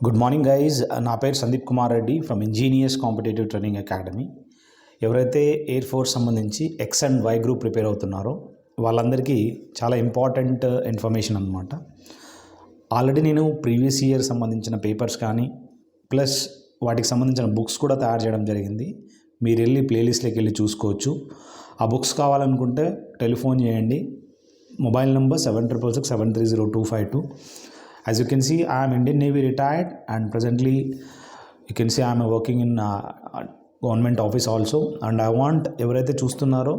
Good morning guys. నా పేరు Sandeep Kumar Reddy from engineers competitive training academy. ఎవరైతే ఎయిర్ ఫోర్స్ సంబంధించి X and why group prepare అవుతున్నారో వాళ్ళందరికీ చాలా ఇంపార్టెంట్ ఇన్ఫర్మేషన్ అనమాట. ఆల్రెడీ నేను ప్రీవియస్ ఇయర్ సంబంధించిన పేపర్స్ కానీ ప్లస్ వాటికి సంబంధించిన బుక్స్ కూడా తయారు చేయడం జరిగింది. మీరు వెళ్ళి ప్లేలిస్ట్లోకి వెళ్ళి చూసుకోవచ్చు. ఆ బుక్స్ కావాలనుకుంటే టెలిఫోన్ చేయండి. Mobile number 7667300252. As you can see, I am Indian Navy retired and presently you can see I am working in government office also, and I want ఎవరైతే చూస్తున్నారో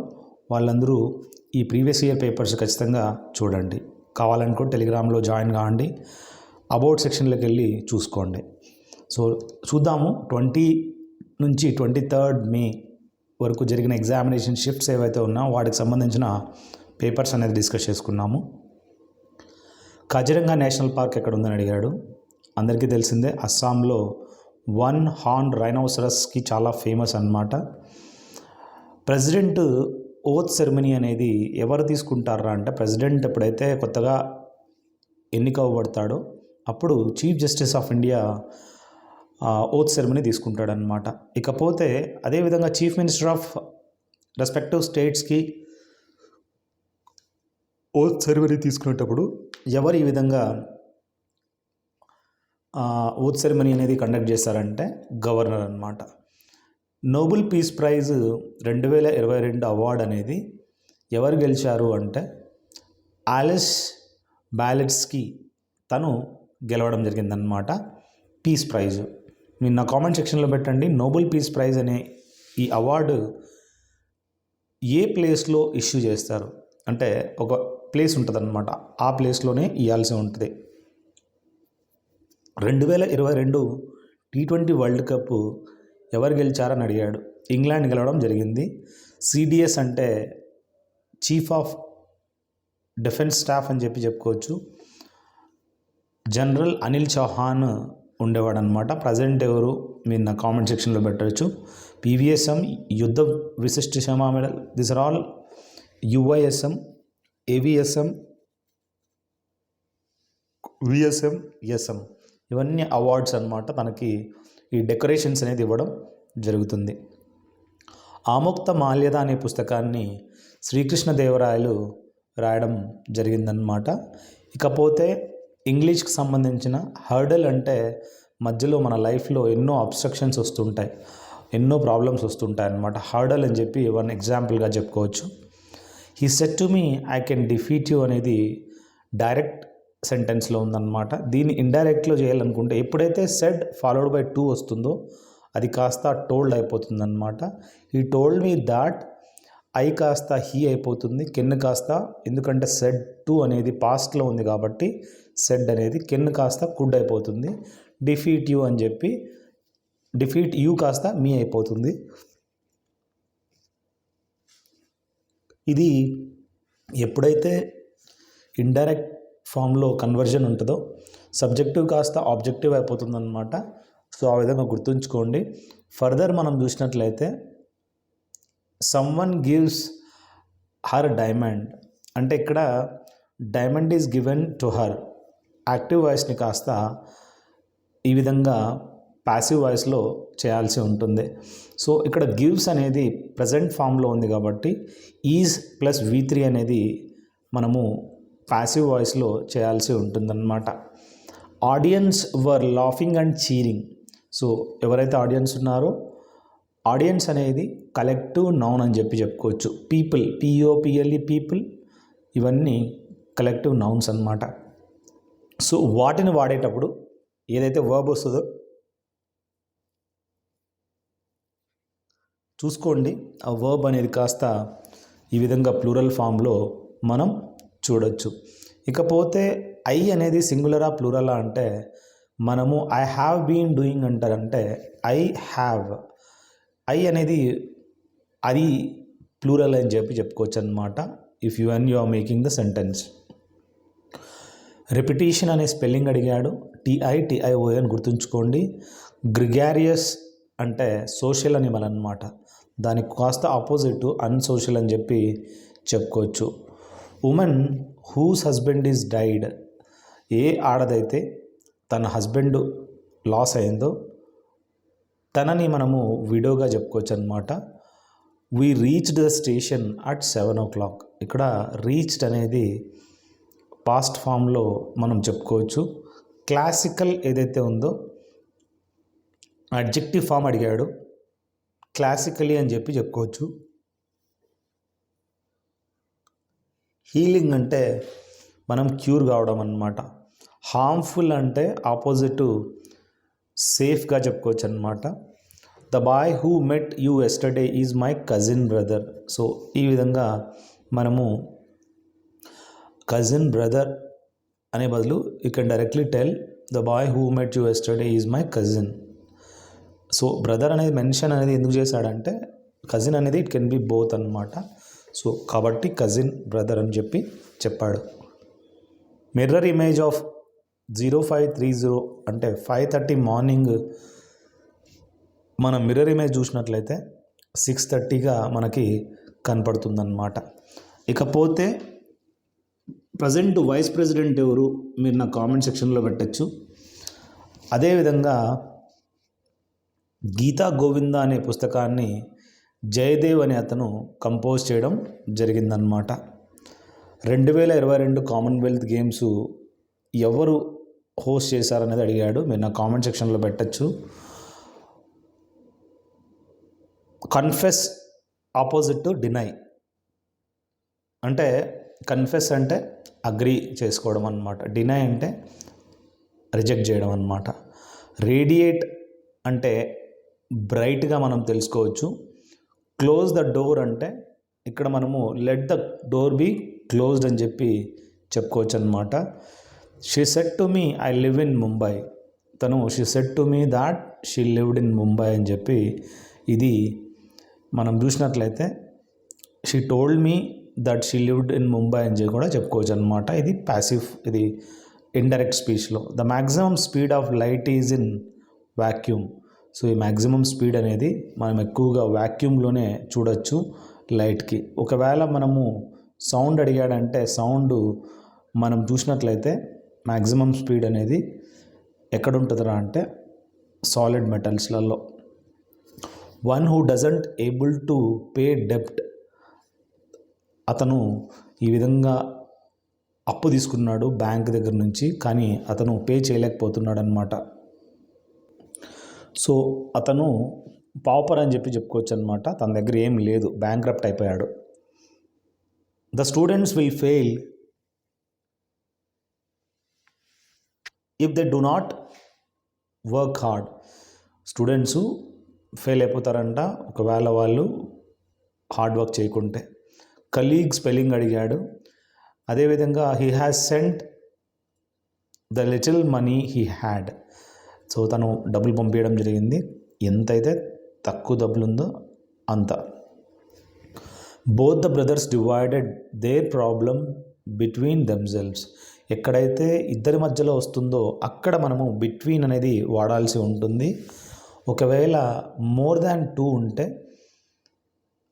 వాళ్ళందరూ ఈ ప్రీవియస్ ఇయర్ పేపర్స్ ఖచ్చితంగా చూడండి. కావాలనుకో టెలిగ్రామ్లో join కావండి. About సెక్షన్లోకి వెళ్ళి చూసుకోండి. సో చూద్దాము 20 నుంచి 23rd మే వరకు జరిగిన ఎగ్జామినేషన్ షిఫ్ట్స్ ఏవైతే ఉన్నాయో వాటికి సంబంధించిన పేపర్స్ అనేది డిస్కస్ చేసుకున్నాము. కాజిరంగా నేషనల్ పార్క్ ఎక్కడ ఉందని అడిగాడు. అందరికీ తెలిసిందే, అస్సాంలో వన్ హార్న్ రైనోసరస్కి చాలా ఫేమస్ అన్నమాట. ప్రెసిడెంట్ ఓత్ సెరమనీ అనేది ఎవరు తీసుకుంటారా అంటే, ప్రెసిడెంట్ ఎప్పుడైతే కొత్తగా ఎన్నికవ్వబడతాడో అప్పుడు chief justice of India oath ceremony తీసుకుంటాడనమాట. ఇకపోతే అదేవిధంగా చీఫ్ మినిస్టర్ ఆఫ్ రెస్పెక్టివ్ స్టేట్స్కి ఓత్ సెరమనీ తీసుకునేటప్పుడు ఎవరు ఈ విధంగా ఓత్ సెరమనీ అనేది కండక్ట్ చేస్తారంటే గవర్నర్ అన్నమాట. నోబెల్ పీస్ ప్రైజ్ 2022 అవార్డు అనేది ఎవరు గెలిచారు అంటే ఆలిస్ బ్యాలెట్స్కి తను గెలవడం జరిగిందనమాట పీస్ ప్రైజ్. మీరు నా కామెంట్ సెక్షన్లో పెట్టండి, నోబెల్ పీస్ ప్రైజ్ అనే ఈ అవార్డు ఏ ప్లేస్లో ఇష్యూ చేస్తారు అంటే ఒక ప్లేస్ ఉంటుంది అనమాట, ఆ ప్లేస్లోనే ఇవ్వాల్సి ఉంటుంది. 2022 T20 వరల్డ్ కప్ ఎవరు గెలిచారని అడిగాడు. ఇంగ్లాండ్ గెలవడం జరిగింది. సిడిఎస్ అంటే చీఫ్ ఆఫ్ డిఫెన్స్ స్టాఫ్ అని చెప్పుకోవచ్చు. జనరల్ అనిల్ చౌహాన్ ఉండేవాడు అనమాట. ప్రజెంట్ ఎవరు మీరు నా కామెంట్ సెక్షన్లో పెట్టవచ్చు. పివిఎస్ఎం యుద్ధ విశిష్ట క్షమా medal, this are all UISM, AVSM, VSM, SM, ఇవన్నీ అవార్డ్స్ అన్నమాట. మనకి ఈ డెకరేషన్స్ అనేది ఇవ్వడం జరుగుతుంది. ఆముక్త మాల్యద అనే పుస్తకాన్ని శ్రీకృష్ణదేవరాయలు రాయడం జరిగిందన్నమాట. ఇకపోతే ఇంగ్లీష్కి సంబంధించిన హర్డల్ అంటే మధ్యలో మన లైఫ్లో ఎన్నో అబ్స్ట్రక్షన్స్ వస్తుంటాయి, ఎన్నో ప్రాబ్లమ్స్ వస్తుంటాయి అన్నమాట. హర్డల్ అని చెప్పి వన్ ఎగ్జాంపుల్గా చెప్పుకోవచ్చు. He said to me I can defeat you అనేది డైరెక్ట్ సెంటెన్స్లో ఉందన్నమాట. దీన్ని ఇండైరెక్ట్లో చేయాలనుకుంటే ఎప్పుడైతే సెడ్ ఫాలోడ్ బై టు వస్తుందో అది కాస్త టోల్డ్ అయిపోతుందన్నమాట. ఈ టోల్డ్ మీ దాట్, ఐ కాస్త హీ అయిపోతుంది, కెన్ కాస్త, ఎందుకంటే సెడ్ టు అనేది పాస్ట్లో ఉంది కాబట్టి సెడ్ అనేది కెన్ కాస్త కుడ్ అయిపోతుంది. డిఫీట్ యూ అని చెప్పి డిఫీట్ యూ కాస్త మీ అయిపోతుంది. ఇది ఎప్పుడైతే ఇండైరెక్ట్ ఫామ్లో కన్వర్జన్ ఉంటుందో సబ్జెక్టివ్ కాస్త ఆబ్జెక్టివ్ అయిపోతుందన్నమాట. సో ఆ విధంగా గుర్తుంచుకోండి. ఫర్దర్ మనం చూసినట్లయితే సమ్వన్ గివ్స్ హర్ డైమండ్ అంటే ఇక్కడ diamond is given to her, active వాయిస్ని కాస్త ఈ విధంగా ప్యాసివ్ వాయిస్లో చేయాల్సి ఉంటుంది. సో ఇక్కడ గివ్స్ అనేది ప్రజెంట్ ఫామ్లో ఉంది కాబట్టి ఈజ్ ప్లస్ V3 అనేది మనము ప్యాసివ్ వాయిస్లో చేయాల్సి ఉంటుందన్నమాట. Audience were laughing and cheering. So ఎవరైతే ఆడియన్స్ ఉన్నారో ఆడియన్స్ అనేది కలెక్టివ్ నౌన్ అని చెప్పుకోవచ్చు. పీపుల్, POPLE పీపుల్, ఇవన్నీ కలెక్టివ్ నౌన్స్ అన్నమాట. సో వాటిని వాడేటప్పుడు ఏదైతే వర్బ్ వస్తుందో చూసుకోండి. ఆ వర్బ్ అనేది కాస్త ఈ విధంగా ప్లూరల్ ఫామ్లో మనం చూడొచ్చు. ఇకపోతే ఐ అనేది సింగులరా ప్లూరలా అంటే మనము ఐ హ్యావ్ బీన్ డూయింగ్ అంటారంటే ఐ హ్యావ్, ఐ అనేది అది ప్లూరల్ అని చెప్పుకోవచ్చు అనమాట. If you are making the sentence. Repetition అనే స్పెల్లింగ్ అడిగాడు. TION అని గుర్తుంచుకోండి. గ్రిగారియస్ అంటే సోషల్ అనిమల్ అన్నమాట. దానికి కాస్త ఆపోజిట్ అన్సోషల్ అని చెప్పుకోవచ్చు. Women whose husband is died, ఏ ఆడదైతే తన హస్బెండ్ లాస్ అయిందో తనని మనము విడోగా చెప్పుకోవచ్చు అనమాట. We reached the station at 7 o'clock. ఇక్కడ రీచ్డ్ అనేది పాస్ట్ ఫామ్లో మనం చెప్పుకోవచ్చు. క్లాసికల్ ఏదైతే ఉందో అడ్జెక్టివ్ ఫామ్ అడిగాడు, క్లాసికలీ అని చెప్పి చెప్పుకోవచ్చు. హీలింగ్ అంటే మనం క్యూర్ కావడం అన్నమాట. హార్మ్ఫుల్ అంటే ఆపోజిట్ సేఫ్గా చెప్పుకోవచ్చు అనమాట. The boy who met you yesterday is my cousin brother. So ఈ విధంగా మనము కజిన్ బ్రదర్ అనే బదులు you can directly tell the boy who met you yesterday is my cousin. So brother అనేది మెన్షన్ అనేది ఎందుకు చేశాడంటే కజిన్ అనేది ఇట్ కెన్ బి బోత్ అనమాట. సో కాబట్టి కజిన్ బ్రదర్ అని చెప్పి చెప్పాడు. మిర్రర్ ఇమేజ్ ఆఫ్ 0530 అంటే 5:30 మార్నింగ్ మనం మిర్రర్ ఇమేజ్ చూసినట్లయితే 6:30గా మనకి కనపడుతుందన్నమాట. ఇకపోతే ప్రజెంట్ వైస్ ప్రెసిడెంట్ ఎవరు మీరు నా కామెంట్ సెక్షన్లో పెట్టచ్చు. అదేవిధంగా గీతా గోవింద అనే పుస్తకాన్ని జయదేవ్ అనే అతను కంపోజ్ చేయడం జరిగిందనమాట. 2022 కామన్వెల్త్ గేమ్స్ ఎవరు హోస్ట్ చేశారనేది అడిగాడు. మీరు నా కామెంట్ సెక్షన్లో పెట్టచ్చు. కన్ఫెస్ ఆపోజిట్ టు డినై అంటే కన్ఫెస్ అంటే అగ్రీ చేసుకోవడం అన్నమాట. డినై అంటే రిజెక్ట్ చేయడం అన్నమాట. రేడియేట్ అంటే బ్రైట్గా మనం తెలుసుకోవచ్చు. క్లోజ్ ద డోర్ అంటే ఇక్కడ మనము let the door be closed అని చెప్పి చెప్పుకోవచ్చు అనమాట. She said to me I live in Mumbai. తను she said to me that she lived in Mumbai అని చెప్పి ఇది మనం చూసినట్లయితే she told me that she lived in Mumbai అని చెప్పి కూడా చెప్పుకోవచ్చు అనమాట. ఇది ప్యాసివ్, ఇది ఇండైరెక్ట్ స్పీచ్లో. The maximum speed of light is in vacuum. So ఈ మ్యాక్సిమం స్పీడ్ అనేది మనం ఎక్కువగా వాక్యూమ్లోనే చూడొచ్చు లైట్కి. ఒకవేళ మనము సౌండ్ అడిగాడంటే సౌండ్ మనం చూసినట్లయితే మ్యాక్సిమం స్పీడ్ అనేది ఎక్కడ ఉంటుందిరా అంటే సాలిడ్ మెటల్స్లలో. One who doesn't able to pay డెప్ట్. అతను ఈ విధంగా అప్పు తీసుకున్నాడు బ్యాంక్ దగ్గర నుంచి, కానీ అతను పే చేయలేకపోతున్నాడు అనమాట. సో అతను పాపర్ అని చెప్పి చెప్పుకోవచ్చు అనమాట. తన దగ్గర ఏం లేదు, బ్యాంక్రప్ట్ అయిపోయాడు. The students will fail if they do not work hard. Students fail అయిపోతారంట ఒకవేళ వాళ్ళు హార్డ్ వర్క్ చేయకుంటే. కలీగ్ స్పెల్లింగ్ అడిగాడు. అదేవిధంగా he has sent the little money he had. So తను డబ్బులు పంపించడం జరిగింది, ఎంతైతే తక్కువ డబ్బులు ఉందో అంత. Both the brothers divided their problem between themselves. ఎక్కడైతే ఇద్దరి మధ్యలో వస్తుందో అక్కడ మనము బిట్వీన్ అనేది వాడాల్సి ఉంటుంది. ఒకవేళ మోర్ దాన్ 2 ఉంటే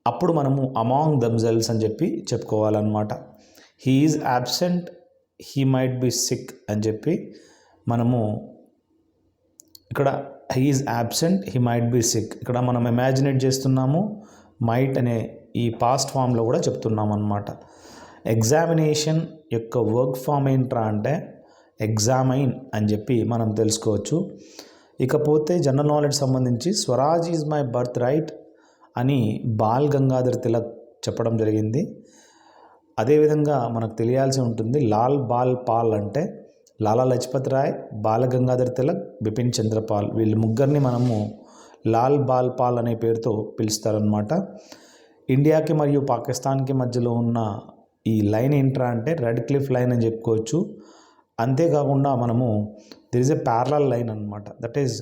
అప్పుడు మనము అమాంగ్ దెమ్సెల్వ్స్ అని చెప్పి చెప్పుకోవాలన్నమాట. He is absent, he might be sick అని చెప్పి మనము ఇక్కడ he is absent, he might be sick ఇక్కడ మనం ఇమాజినేట్ చేస్తున్నాము. మైట్ అనే ఈ పాస్ట్ ఫామ్లో కూడా చెప్తున్నాం అన్నమాట. ఎగ్జామినేషన్ యొక్క వర్క్ ఫామ్ ఏంట్రా అంటే ఎగ్జామైన్ అని చెప్పి మనం తెలుసుకోవచ్చు. ఇకపోతే జనరల్ నాలెడ్జ్ సంబంధించి Swaraj is my birth right అని బాల్ గంగాధర్ తిలక్ చెప్పడం జరిగింది. అదేవిధంగా మనకు తెలియాల్సి ఉంటుంది లాల్ బాల్ పాల్ అంటే లాలా లజపత్ రాయ్, బాల గంగాధర్ తిలక్, బిపిన్ చంద్రపాల్. వీళ్ళు ముగ్గురిని మనము లాల్ బాల్ పాల్ అనే పేరుతో పిలుస్తారనమాట. ఇండియాకి మరియు పాకిస్తాన్కి మధ్యలో ఉన్న ఈ లైన్ ఏంట్రా అంటే రెడ్ క్లిఫ్ లైన్ అని చెప్పుకోవచ్చు. అంతేకాకుండా మనము there is a parallel line అనమాట. దట్ ఈజ్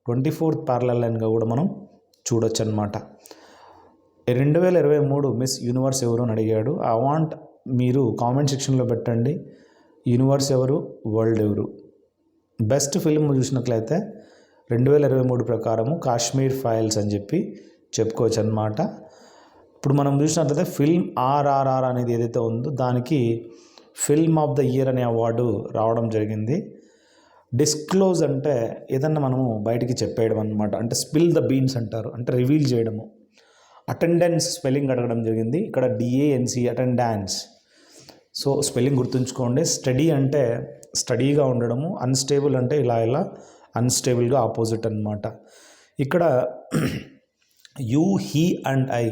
24th ప్యారలల్ లైన్గా కూడా మనం చూడొచ్చు అనమాట. 2023 మిస్ యూనివర్స్ ఎవరు అని అడిగాడు. ఐ వాంట్ మీరు కామెంట్ సెక్షన్లో పెట్టండి, యూనివర్స్ ఎవరు, వరల్డ్ ఎవరు. బెస్ట్ ఫిల్మ్ చూసినట్లయితే 2023 ప్రకారము కాశ్మీర్ ఫైల్స్ అని చెప్పి చెప్పుకోవచ్చు అనమాట. ఇప్పుడు మనం చూసినట్లయితే ఫిల్మ్ RRR అనేది ఏదైతే ఉందో దానికి ఫిల్మ్ ఆఫ్ ద ఇయర్ అనే అవార్డు రావడం జరిగింది. డిస్క్లోజ్ అంటే ఏదన్నా మనము బయటికి చెప్పేయడం అనమాట, అంటే స్పిల్ ద బీన్స్ అంటారు, అంటే రివీల్ చేయడము. అటెండెన్స్ స్పెల్లింగ్ అడగడం జరిగింది, ఇక్కడ DANC అటెండాన్స్. సో స్పెల్లింగ్ గుర్తుంచుకోండి. స్టడీ అంటే స్టడీగా ఉండడము, అన్స్టేబుల్ అంటే ఇలా అన్స్టేబుల్గా ఆపోజిట్ అనమాట. ఇక్కడ యూ, హీ అండ్ ఐ,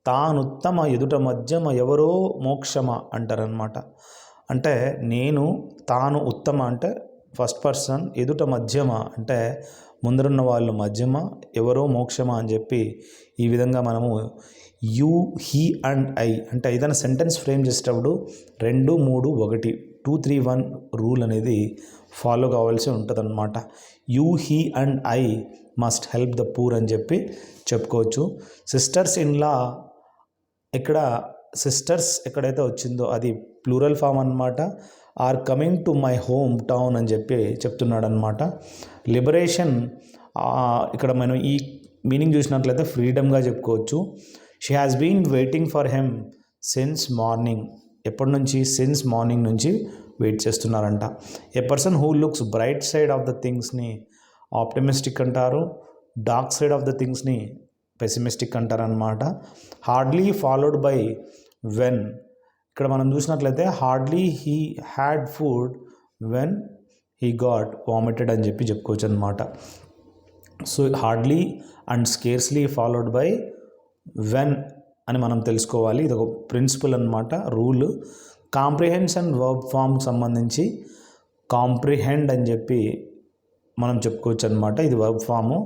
తానుత్తమ ఎదుట మధ్యమ ఎవరో మోక్షమ అంటారనమాట. అంటే నేను, తాను ఉత్తమ అంటే ఫస్ట్ పర్సన్, ఎదుట మధ్యమ అంటే ముందరున్న వాళ్ళు మధ్యమ, ఎవరో మోక్షమ అని చెప్పి ఈ విధంగా మనము యూ, హీ అండ్ ఐ అంటే ఏదైనా సెంటెన్స్ ఫ్రేమ్ చేసేటప్పుడు 2, 3, 1 2, 3, 1 రూల్ అనేది ఫాలో కావాల్సి ఉంటుంది అనమాట. You, he and I must help the poor అని చెప్పి చెప్పుకోవచ్చు. సిస్టర్స్ ఇన్ లా, ఇక్కడ సిస్టర్స్ ఎక్కడైతే వచ్చిందో అది ప్లూరల్ ఫామ్ అనమాట. Are coming to my home town అని చెప్పి చెప్తున్నాడు అనమాట. లిబరేషన్, ఇక్కడ మనం ఈ మీనింగ్ చూసినట్లయితే ఫ్రీడమ్గా చెప్పుకోవచ్చు. She has been waiting for him since morning, ఎప్పటి నుంచి? సిన్స్ మార్నింగ్ నుంచి వెయిట్ చేస్తున్నారంట. A person who looks bright side of the థింగ్స్ని ఆప్టిమిస్టిక్ అంటారు, డార్క్ సైడ్ ఆఫ్ ద థింగ్స్ని పెసిమిస్టిక్ అంటారనమాట. హార్డ్లీ ఫాలోడ్ బై వెన్, ఇక్కడ మనం చూసినట్లయితే hardly he had food when he got vomited అని చెప్పి చెప్పుకోవచ్చు అనమాట. So hardly and scarcely followed by when అని మనం తెలుసుకోవాలి. ఇది ఒక ప్రిన్సిపల్ అనమాట, రూల్. కాంప్రిహెన్షన్ వర్బ్ ఫామ్ సంబంధించి కాంప్రిహెండ్ అని చెప్పి మనం చెప్పుకోవచ్చు అనమాట. ఇది verb form.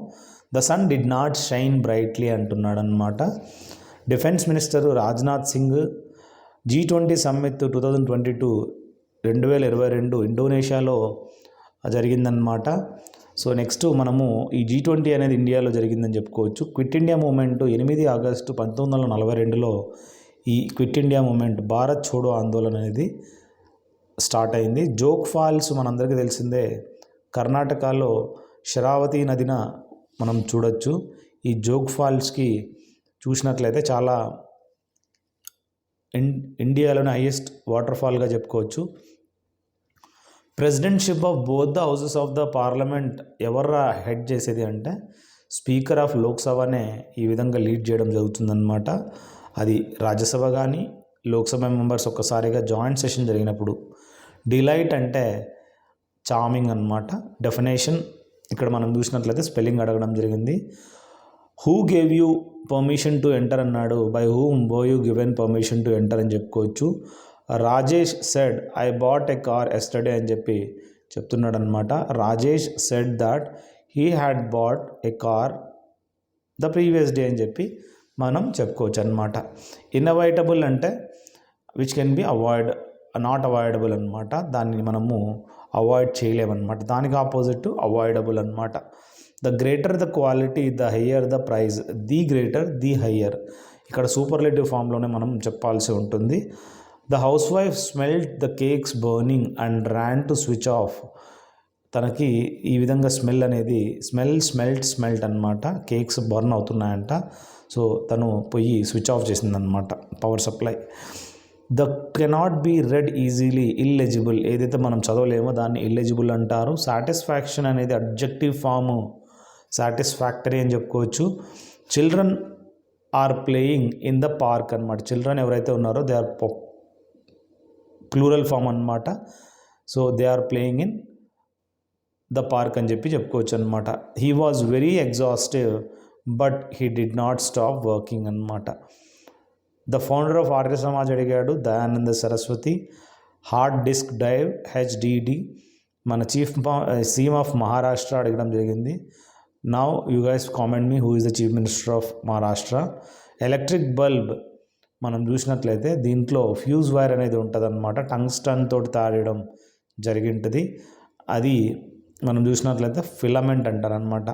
The sun did not shine brightly అంటున్నాడు అనమాట. Defence minister Rajnath Singh G20 summit 2022 ఇండోనేషియాలో జరిగిందనమాట. సో నెక్స్ట్ మనము ఈ G20 అనేది ఇండియాలో జరిగిందని చెప్పుకోవచ్చు. క్విట్ ఇండియా మూమెంట్ 8 ఆగస్టు 1942లో ఈ క్విట్ ఇండియా మూమెంట్, భారత్ చోడో ఆందోళన అనేది స్టార్ట్ అయింది. జోగ్ ఫాల్స్ మనందరికీ తెలిసిందే, కర్ణాటకలో శరావతి నదిన మనం చూడొచ్చు. ఈ జోగ్ ఫాల్స్కి చూసినట్లయితే చాలా ఇండియాలోని హైయెస్ట్ వాటర్ ఫాల్గా చెప్పుకోవచ్చు. Presidentship of both the houses of the parliament ఎవర్రా హెడ్ చేసేది అంటే స్పీకర్ ఆఫ్ లోక్సభనే ఈ విధంగా లీడ్ చేయడం జరుగుతుందన్నమాట. అది రాజ్యసభ కానీ లోక్సభ మెంబర్స్ ఒక్కసారిగా జాయింట్ సెషన్ జరిగినప్పుడు. డిలైట్ అంటే చార్మింగ్ అన్నమాట. డెఫినేషన్ ఇక్కడ మనం చూసినట్లయితే స్పెల్లింగ్ అడగడం జరిగింది. Who gave you permission to enter అన్నాడు, by whom were you given permission to enter అని చెప్పుకోవచ్చు. Rajesh said I bought a car yesterday అని చెప్పి చెప్తున్నాడు అనమాట. Rajesh said that he had bought a car the previous day అని చెప్పి మనం చెప్పుకోవచ్చు అనమాట. ఇన్అవాయిటబుల్ అంటే which can B avoid, not avoidable అనమాట. దాన్ని మనము అవాయిడ్ చేయలేమన్నమాట. దానికి ఆపోజిట్ అవాయిడబుల్ అనమాట. The greater the quality the higher the price, the greater the higher, ఇక్కడ సూపర్లేటివ్ ఫామ్లోనే మనం చెప్పాల్సి ఉంటుంది. The house wife smelled the cakes burning and ran to switch off, తనకి ఈ విధంగా స్మెల్ అనేది స్మెల్ట్ అనమాట, కేక్స్ బర్న్ అవుతున్నాయంట. సో తను పోయి స్విచ్ ఆఫ్ చేసిందనమాట power supply. The cannot be read easily illegible, ఏదైతే మనం చదవలేమో దాన్ని ఇల్లెజిబుల్ అంటారు. సాటిస్ఫాక్షన్ అనేది అడ్జెక్టివ్ ఫాము, సాటిస్ఫాక్టరీ అని చెప్పుకోవచ్చు. Children are playing in the park అనమాట. చిల్డ్రన్ ఎవరైతే ఉన్నారో దే ఆర్ ప్లూరల్ ఫామ్ అనమాట. So they are playing in the park అని చెప్పి చెప్పుకోవచ్చు అనమాట. He was very exhaustive but he did not stop working అనమాట. The founder of Arya Samaj అడిగాడు, Dayananda Saraswati. Hard disk drive HDD, మన సీఎం ఆఫ్ మహారాష్ట్ర అడగడం జరిగింది. Now you guys comment me who is the chief minister of Maharashtra. Electric bulb మనం చూసినట్లయితే దీంట్లో fuse wire అనేది ఉంటుంది అనమాట, టంగ్స్టన్ తోటి తాడడం జరిగింటుంది. అది మనం చూసినట్లయితే ఫిలమెంట్ అంటారనమాట.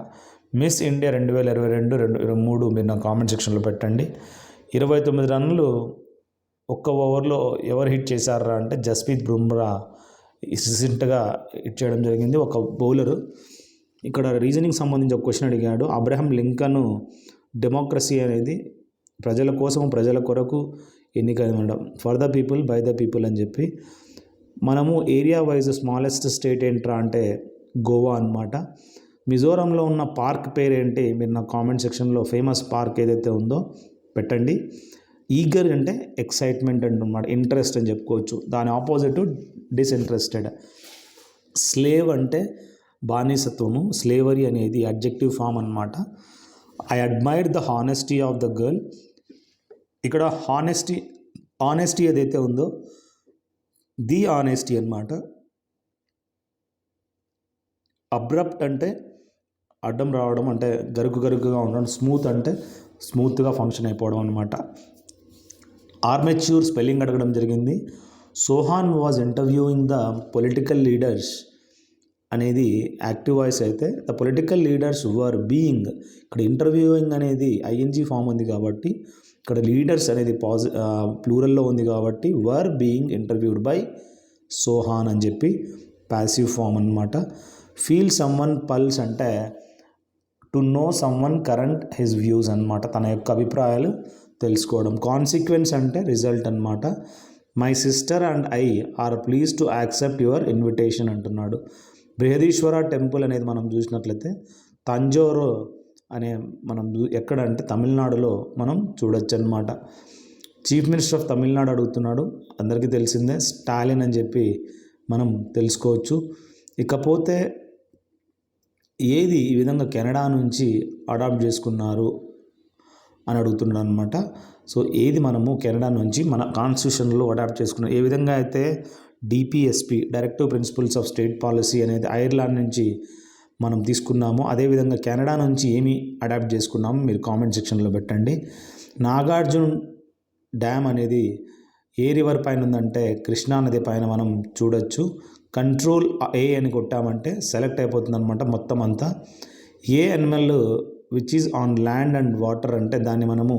మిస్ ఇండియా 2022-23 మీరు నా కామెంట్ సెక్షన్లో పెట్టండి. 29 రన్నులు ఒక్క ఓవర్లో ఎవరు హిట్ చేశారా అంటే జస్ప్రీత్ బుమ్రా రీసెంట్గా హిట్ చేయడం జరిగింది, ఒక బౌలరు. ఇక్కడ రీజనింగ్ సంబంధించి ఒక క్వశ్చన్ అడిగాడు. అబ్రహం లింకన్ డెమోక్రసీ అనేది ప్రజల కోసం ప్రజల కొరకు ఎన్నికైన, for the people by the people అని చెప్పి. మనము ఏరియా వైజ్ స్మాలెస్ట్ స్టేట్ ఏంట్రా అంటే గోవా అన్నమాట. మిజోరంలో ఉన్న పార్క్ పేరేంటి మీరు నా కామెంట్ సెక్షన్లో ఫేమస్ పార్క్ ఏదైతే ఉందో పెట్టండి. ఈగర్ అంటే ఎక్సైట్మెంట్ అంటున్నమాట, ఇంట్రెస్ట్ అని చెప్పుకోవచ్చు. దాని ఆపోజిట్ డిస్ఇంట్రెస్టెడ్. స్లేవ్ అంటే బానిసత్వము, స్లేవరీ అనేది అడ్జెక్టివ్ ఫామ్ అన్నమాట. I admire the honesty of the girl. ఇక్కడ ఆనెస్టీ ఏదైతే ఉందో ది ఆనెస్టీ అన్నమాట. అబ్రప్ట్ అంటే అడ్డం రావడం, అంటే గరుకుగా ఉండడం. స్మూత్ అంటే స్మూత్గా ఫంక్షన్ అయిపోవడం అనమాట. ఆర్మెచ్యూర్ స్పెల్లింగ్ అడగడం జరిగింది. Sohan was interviewing the political leaders అనేది యాక్టివ్ వాయిస్ అయితే the political leaders were being, ఇక్కడ ఇంటర్వ్యూయింగ్ అనేది ఐఎన్జీ ఫామ్ ఉంది కాబట్టి ఇక్కడ లీడర్స్ అనేది ప్లూరల్లో ఉంది కాబట్టి were being interviewed by Sohan అని చెప్పి ప్యాసివ్ ఫామ్ అన్నమాట. ఫీల్ సమ్వన్ పల్స్ అంటే to know someone current his views అన్నమాట, తన యొక్క అభిప్రాయాలు తెలుసుకోవడం. కాన్సిక్వెన్స్ అంటే రిజల్ట్ అన్నమాట. My sister and I are pleased to accept your invitation అంటున్నాడు. బృహదీశ్వర టెంపుల్ అనేది మనం చూసినట్లయితే తంజోరు అనే మనం ఎక్కడంటే తమిళనాడులో మనం చూడొచ్చు అన్నమాట. చీఫ్ మినిస్టర్ ఆఫ్ తమిళనాడు అడుగుతున్నాడు, అందరికీ తెలిసిందే స్టాలిన్ అని చెప్పి మనం తెలుసుకోవచ్చు. ఇకపోతే ఏది ఈ విధంగా కెనడా నుంచి అడాప్ట్ చేసుకున్నారు అని అడుగుతున్నాడు అనమాట. సో ఏది మనము కెనడా నుంచి మన కాన్స్టిట్యూషన్లో అడాప్ట్ చేసుకున్నాం, ఏ విధంగా అయితే DPSP directive principles of state policy అనేది ఐర్లాండ్ నుంచి మనం తీసుకున్నాము, అదేవిధంగా కెనడా నుంచి ఏమి అడాప్ట్ చేసుకున్నాము మీరు కామెంట్ సెక్షన్లో పెట్టండి. నాగార్జున డ్యామ్ అనేది ఏ రివర్ పైన ఉందంటే కృష్ణా నది పైన మనం చూడొచ్చు. కంట్రోల్ ఏ అని కొట్టామంటే సెలెక్ట్ అయిపోతుంది అనమాట మొత్తం అంతా. A animal which is on land and water అంటే దాన్ని మనము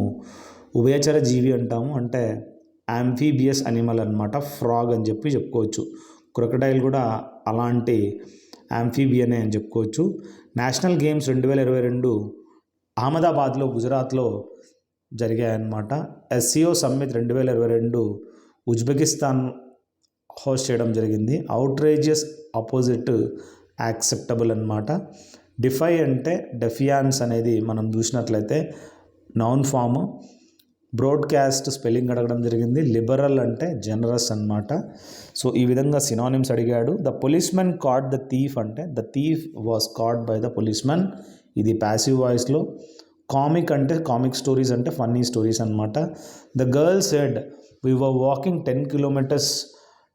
ఉభయచర జీవి అంటాము, అంటే యాంఫీబియస్ అనిమల్ అనమాట, ఫ్రాగ్ అని చెప్పి చెప్పుకోవచ్చు. క్రొకడైల్ కూడా అలాంటి యాంఫీబియనే అని చెప్పుకోవచ్చు. నేషనల్ గేమ్స్ 2022 అహ్మదాబాద్లో గుజరాత్లో జరిగాయన్నమాట. ఎస్సీఓ సమ్మిట్ 2022 ఉజ్బెకిస్తాన్ హోస్ట్ చేయడం జరిగింది. అవుట్రేజియస్ ఆపోజిట్ యాక్సెప్టబుల్ అన్నమాట. డిఫై అంటే డెఫియాన్స్ అనేది మనం చూసినట్లయితే నౌన్ ఫామ్. బ్రాడ్కాస్ట్ స్పెల్లింగ్ అడగడం జరిగింది. లిబరల్ అంటే జనరస్ అన్నమాట. సో ఈ విధంగా సినానిమ్స్ అడిగాడు. The policemen caught the thief అంటే the thief was caught by the policemen, ఇది ప్యాసివ్ వాయిస్లో. కామిక్ అంటే కామిక్ స్టోరీస్ అంటే ఫన్నీ స్టోరీస్ అన్నమాట. The girl said we were walking 10 kilometers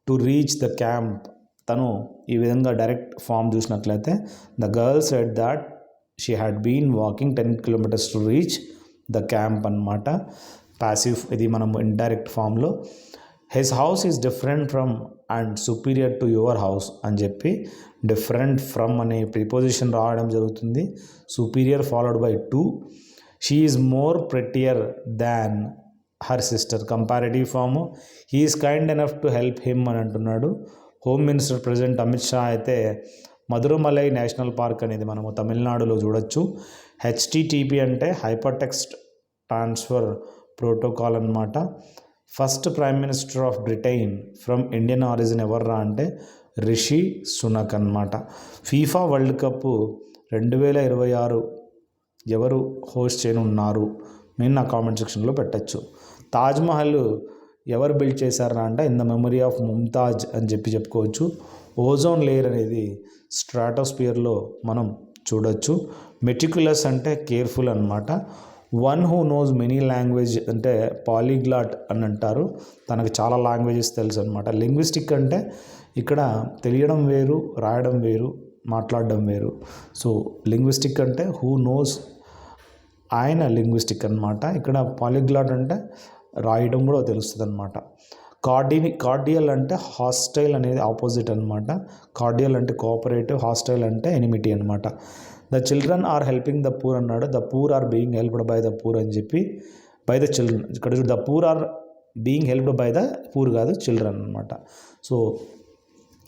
to reach the camp. తను ఈ విధంగా డైరెక్ట్ ఫామ్ చూసినట్లయితే the girl said that she had been walking 10 kilometers to reach the camp అన్నమాట. Passive ఇది మనం indirect ఫామ్లో. His house is different from and superior to your house అని చెప్పి డిఫరెంట్ ఫ్రమ్ అనే ప్రిపోజిషన్ రావడం జరుగుతుంది. Superior followed by to. She is more prettier than her sister, comparative form. He is kind enough to help him అని అంటున్నాడు. Home minister president Amit Shah అయితే Mudumalai national park అనేది మనము తమిళనాడులో చూడొచ్చు. హెచ్టిటిపి అంటే హైపర్ టెక్స్ట్ ట్రాన్స్ఫర్ ప్రోటోకాల్ అన్నమాట. First prime minister of Britain from Indian origin ఎవర్రా అంటే రిషి సునక్ అన్నమాట. ఫీఫా వరల్డ్ కప్ 2026 ఎవరు హోస్ట్ చేయనున్నారు నేను నా కామెంట్ సెక్షన్లో పెట్టచ్చు. తాజ్మహల్ ఎవరు బిల్డ్ చేశారా అంటే in the memory of Mumtaz అని చెప్పి చెప్పుకోవచ్చు. ఓజోన్ లేయర్ అనేది స్ట్రాటోస్పియర్లో మనం చూడొచ్చు. మెటిక్యులస్ అంటే కేర్ఫుల్ అన్నమాట. One who knows many language అంటే పాలీగ్లాట్ అని అంటారు, తనకు చాలా లాంగ్వేజెస్ తెలుసు అనమాట. లింగ్విస్టిక్ అంటే ఇక్కడ తెలియడం వేరు, రాయడం వేరు, మాట్లాడడం వేరు. సో లింగ్విస్టిక్ అంటే హూ నోస్, ఆయన లింగ్విస్టిక్ అనమాట. ఇక్కడ పాలీగ్లాట్ అంటే రాయడం కూడా తెలుస్తుంది అనమాట. కార్డియల్ అంటే హాస్టైల్ అనేది ఆపోజిట్ అనమాట. కార్డియల్ అంటే కోఆపరేటివ్, హాస్టైల్ అంటే ఎనిమిటీ అనమాట. The children are helping the poor అన్నాడు. The poor are being helped by the poor అని చెప్పి బై ద చిల్డ్రన్. ఇక్కడ the poor are being helped by the poor కాదు, చిల్డ్రన్ అనమాట. సో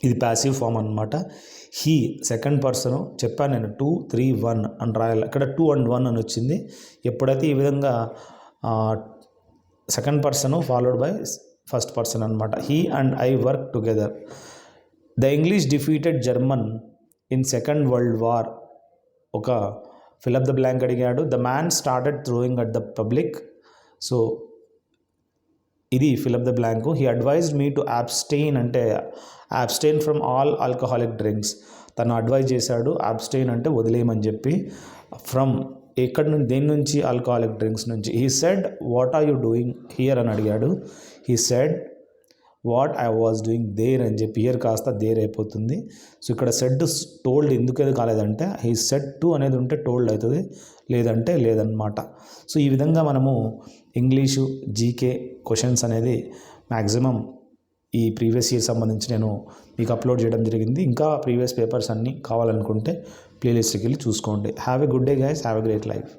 ఇది ప్యాసివ్ ఫామ్ అనమాట. హీ సెకండ్ పర్సన్ చెప్పాను నేను 2, 3, 1 అని రాయాలి. ఇక్కడ 2 and 1 అని వచ్చింది. ఎప్పుడైతే ఈ విధంగా second person followed by first person అనమాట. He and I work together. The English defeated German in second world war ఒక ఫిలప్ ద బ్లాంక్ అడిగాడు. The man started throwing at the public. So ఇది fill up the blank. He advised me to abstain అంటే abstain from all alcoholic drinks. తను advise చేశాడు abstain అంటే వదిలేయమని చెప్పి. From ఎక్కడి నుంచి, దేని నుంచి? ఆల్కహాలిక్ డ్రింక్స్ నుంచి. He said what are you doing here అని అడిగాడు. He said what I was doing there అని చెప్పి హియర్ కాస్త దేర్ అయిపోతుంది. సో ఇక్కడ సెడ్ టోల్డ్ ఎందుకు కాలేదంటే హీ సెడ్ టు అనేది ఉంటే టోల్డ్ అవుతుంది, లేదంటే లేదన్నమాట. సో ఈ విధంగా మనము ఇంగ్లీషు జీకే క్వశ్చన్స్ అనేది మ్యాక్సిమం ఈ ప్రీవియస్ ఇయర్ సంబంధించి నేను మీకు అప్లోడ్ చేయడం జరిగింది. ఇంకా ప్రీవియస్ పేపర్స్ అన్నీ కావాలనుకుంటే ప్లేలిస్ట్కి వెళ్ళి చూసుకోండి. Have a good day guys, have a great life.